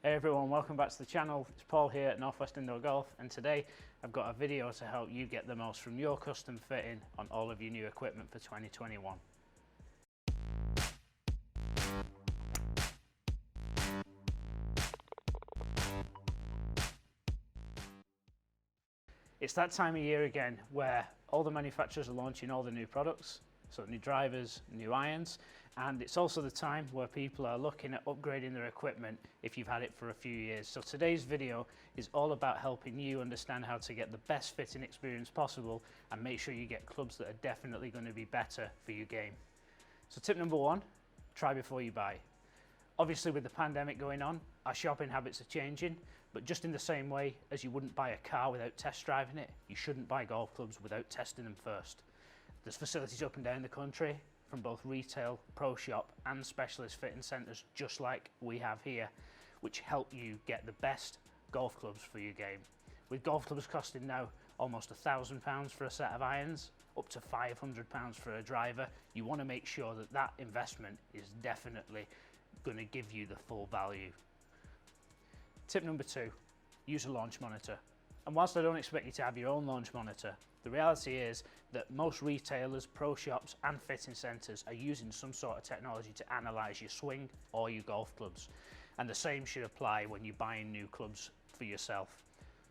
Hey everyone, welcome back to the channel. It's Paul here at Northwest Indoor Golf, and today I've got a video to help you get the most from your custom fitting on all of your new equipment for 2021. It's that time of year again where all the manufacturers are launching all the new products, so new drivers, new irons, and it's also the time where people are looking at upgrading their equipment if you've had it for a few years. So today's video is all about helping you understand how to get the best fitting experience possible and make sure you get clubs that are definitely going to be better for your game. So tip number one, try before you buy. Obviously with the pandemic going on, our shopping habits are changing, but just in the same way as you wouldn't buy a car without test driving it, you shouldn't buy golf clubs without testing them first. There's facilities up and down the country from both retail, pro shop and specialist fitting centres just like we have here, which help you get the best golf clubs for your game. With golf clubs costing now almost £1,000 for a set of irons, up to £500 for a driver, you want to make sure that that investment is definitely going to give you the full value. Tip number two, use a launch monitor. And whilst I don't expect you to have your own launch monitor, the reality is that most retailers, pro shops and fitting centres are using some sort of technology to analyse your swing or your golf clubs. And the same should apply when you're buying new clubs for yourself.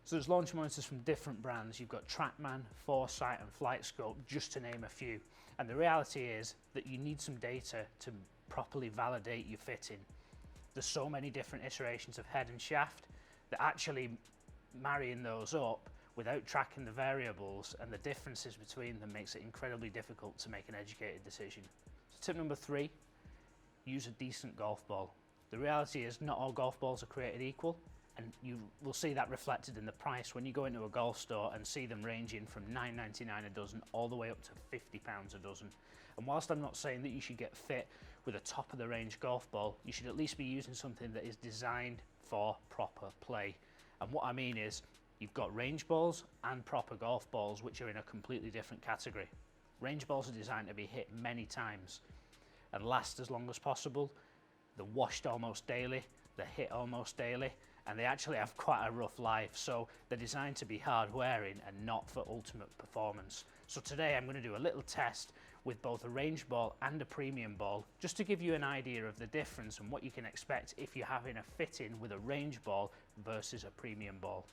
So there's launch monitors from different brands. You've got Trackman, Foresight and FlightScope, just to name a few. And the reality is that you need some data to properly validate your fitting. There's so many different iterations of head and shaft that actually marrying those up without tracking the variables and the differences between them makes it incredibly difficult to make an educated decision. So tip number three, use a decent golf ball. The reality is not all golf balls are created equal, and you will see that reflected in the price when you go into a golf store and see them ranging from £9.99 a dozen all the way up to £50 a dozen. And whilst I'm not saying that you should get fit with a top of the range golf ball, you should at least be using something that is designed for proper play. And what I mean is, you've got range balls and proper golf balls, which are in a completely different category. Range balls are designed to be hit many times and last as long as possible. They're washed almost daily, they're hit almost daily, and they actually have quite a rough life. So they're designed to be hard wearing and not for ultimate performance. So today I'm going to do a little test with both a range ball and a premium ball, just to give you an idea of the difference and what you can expect if you're having a fit-in with a range ball versus a premium ball.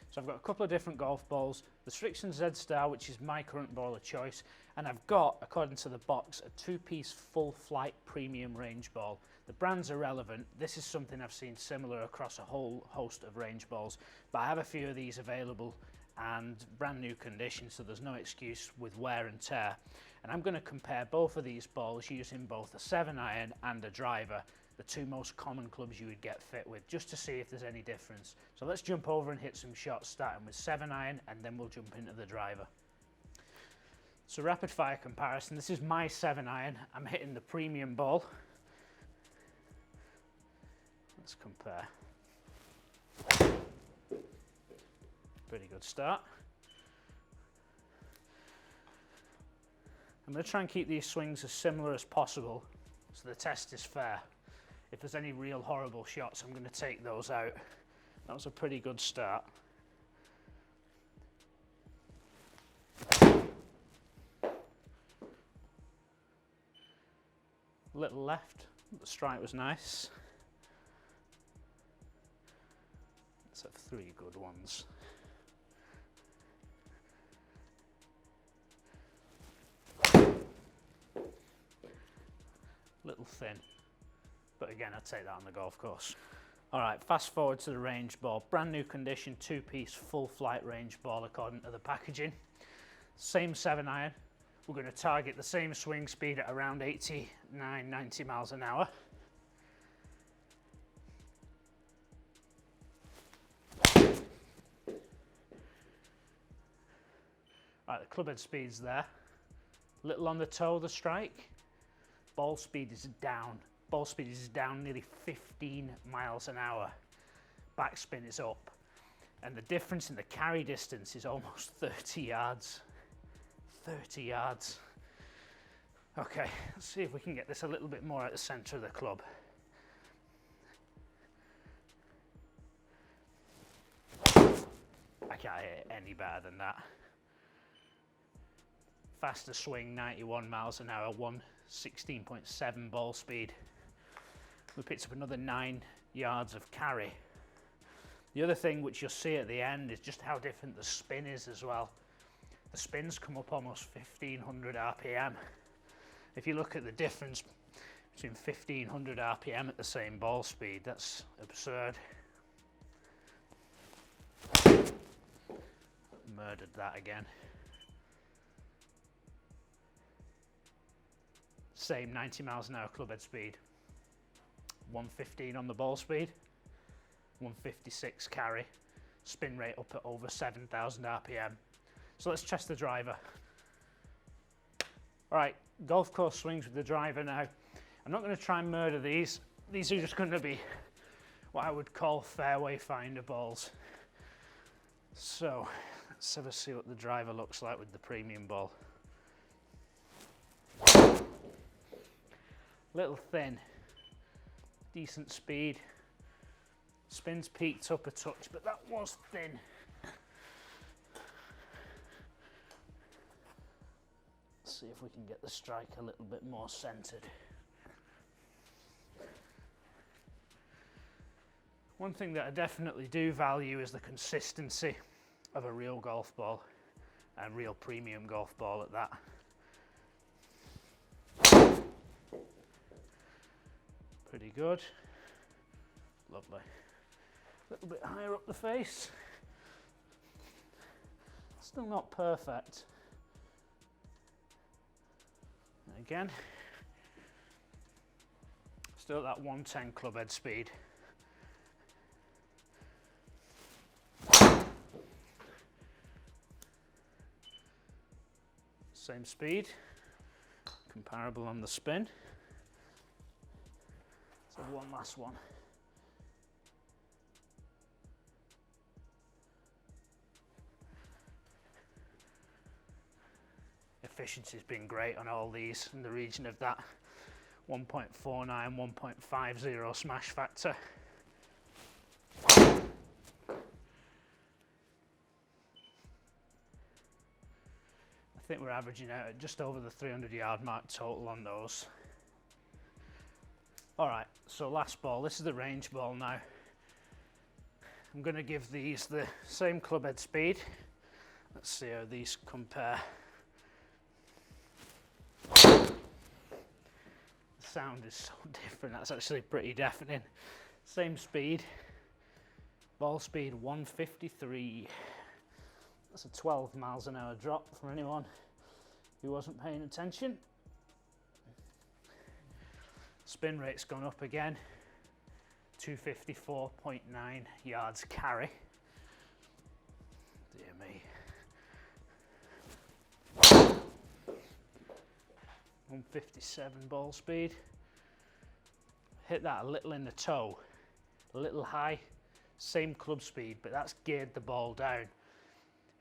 So I've got a couple of different golf balls, the Strixon Z-Star, which is my current ball of choice, and I've got, according to the box, a two-piece full flight premium range ball. The brands are relevant. This is something I've seen similar across a whole host of range balls, but I have a few of these available and brand new condition, so there's no excuse with wear and tear. And I'm going to compare both of these balls using both a 7-iron and a driver, the two most common clubs you would get fit with, just to see if there's any difference. So let's jump over and hit some shots, starting with 7-iron, and then we'll jump into the driver. So rapid fire comparison, this is my 7-iron, I'm hitting the premium ball. Let's compare. Pretty good start. I'm going to try and keep these swings as similar as possible so the test is fair. If there's any real horrible shots, I'm going to take those out. That was a pretty good start. Little left, the strike was nice. Let's have three good ones. Little thin, but again I'd take that on the golf course. Alright, fast forward to the range ball, brand new condition, two-piece full flight range ball according to the packaging. Same 7-iron, we're going to target the same swing speed at around 89-90 miles an hour. Right, the club head speed's there, little on the toe, the strike. Ball speed is down. Ball speed is down nearly 15 miles an hour. Backspin is up. And the difference in the carry distance is almost 30 yards. 30 yards. Okay, let's see if we can get this a little bit more at the centre of the club. can't hit it any better than that. Faster swing, 91 miles an hour, 116.7 ball speed. We picked up another 9 yards of carry. The other thing which you'll see at the end is just how different the spin is as well. The spins come up almost 1500 RPM. If you look at the difference between 1500 RPM at the same ball speed, that's absurd. Murdered that again. Same 90 miles an hour clubhead speed. 115 on the ball speed, 156 carry, spin rate up at over 7,000 RPM. So let's test the driver. All right, golf course swings with the driver now. I'm not going to try and murder these. These are just going to be what I would call fairway finder balls. So let's have a see what the driver looks like with the premium ball. Little thin, decent speed. Spins peaked up a touch, but that was thin. Let's see if we can get the strike a little bit more centered. One thing that I definitely do value is the consistency of a real golf ball, and real premium golf ball at that. Pretty good. Lovely. A little bit higher up the face. Still not perfect. And again, still at that 110 clubhead speed. Same speed, comparable on the spin. So one last one. Efficiency's been great on all these, in the region of that 1.49, 1.50 smash factor. I think we're averaging out at just over the 300 yard mark total on those. All right, so last ball, this is the range ball now. I'm going to give these the same clubhead speed. Let's see how these compare. The sound is so different, that's actually pretty deafening. Same speed, ball speed 153. That's a 12 miles an hour drop for anyone who wasn't paying attention. Spin rate's gone up again, 254.9 yards carry. Dear me. 157 ball speed. Hit that a little in the toe, a little high, same club speed, but that's geared the ball down.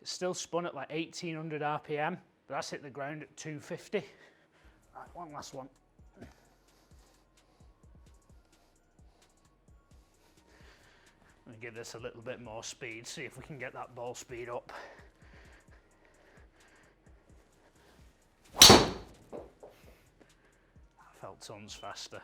It's still spun at like 1800 RPM, but that's hit the ground at 250. Right, one last one. I'm going to give this a little bit more speed, see if we can get that ball speed up. That felt tons faster.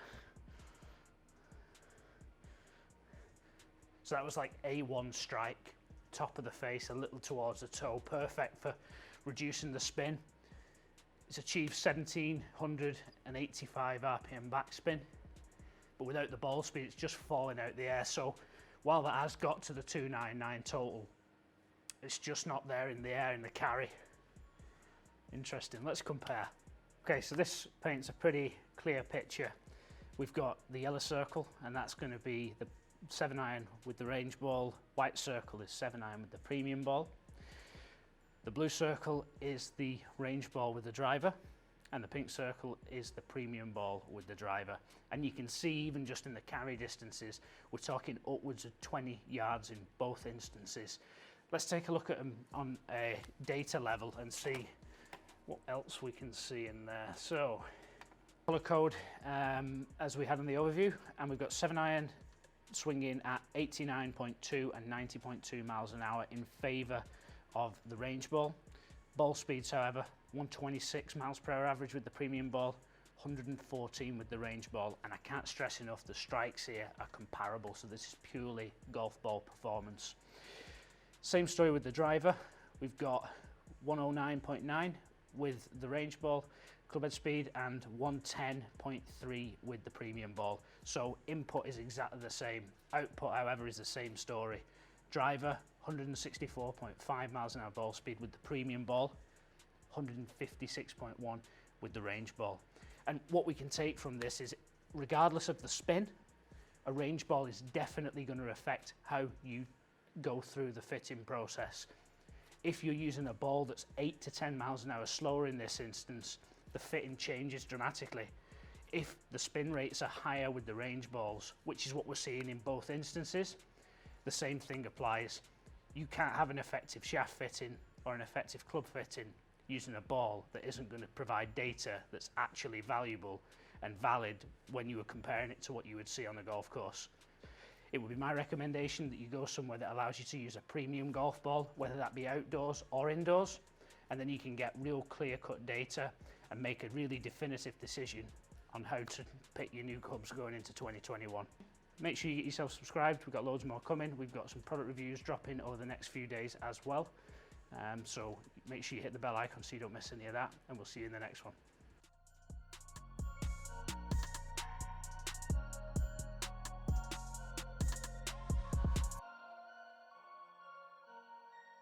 So that was like A1 strike, top of the face, a little towards the toe, perfect for reducing the spin. It's achieved 1785 RPM backspin, but without the ball speed, it's just falling out the air. So while that has got to the 299 total, it's just not there in the air in the carry. Interesting, let's compare. Okay, so this paints a pretty clear picture. We've got the yellow circle, and that's going to be the 7-iron with the range ball. White circle is 7-iron with the premium ball. The blue circle is the range ball with the driver, and the pink circle is the premium ball with the driver. And you can see, even just in the carry distances, we're talking upwards of 20 yards in both instances. Let's take a look at them on a data level and see what else we can see in there. So, color code as we had in the overview, and we've got 7-iron swinging at 89.2 and 90.2 miles an hour in favour of the range ball. Ball speeds, however, 126 miles per hour average with the premium ball, 114 with the range ball, and I can't stress enough the strikes here are comparable, so this is purely golf ball performance. Same story with the driver. We've got 109.9 with the range ball clubhead speed and 110.3 with the premium ball. So input is exactly the same. Output, however, is the same story. Driver, 164.5 miles an hour ball speed with the premium ball, 156.1 with the range ball. And what we can take from this is, regardless of the spin, a range ball is definitely going to affect how you go through the fitting process. If you're using a ball that's 8 to 10 miles an hour slower in this instance, the fitting changes dramatically. If the spin rates are higher with the range balls, which is what we're seeing in both instances, the same thing applies. You can't have an effective shaft fitting or an effective club fitting using a ball that isn't going to provide data that's actually valuable and valid when you are comparing it to what you would see on a golf course. It would be my recommendation that you go somewhere that allows you to use a premium golf ball, whether that be outdoors or indoors, and then you can get real clear-cut data and make a really definitive decision on how to pick your new clubs going into 2021. Make sure you get yourself subscribed. We've got loads more coming. We've got some product reviews dropping over the next few days as well. So make sure you hit the bell icon so you don't miss any of that, and we'll see you in the next one.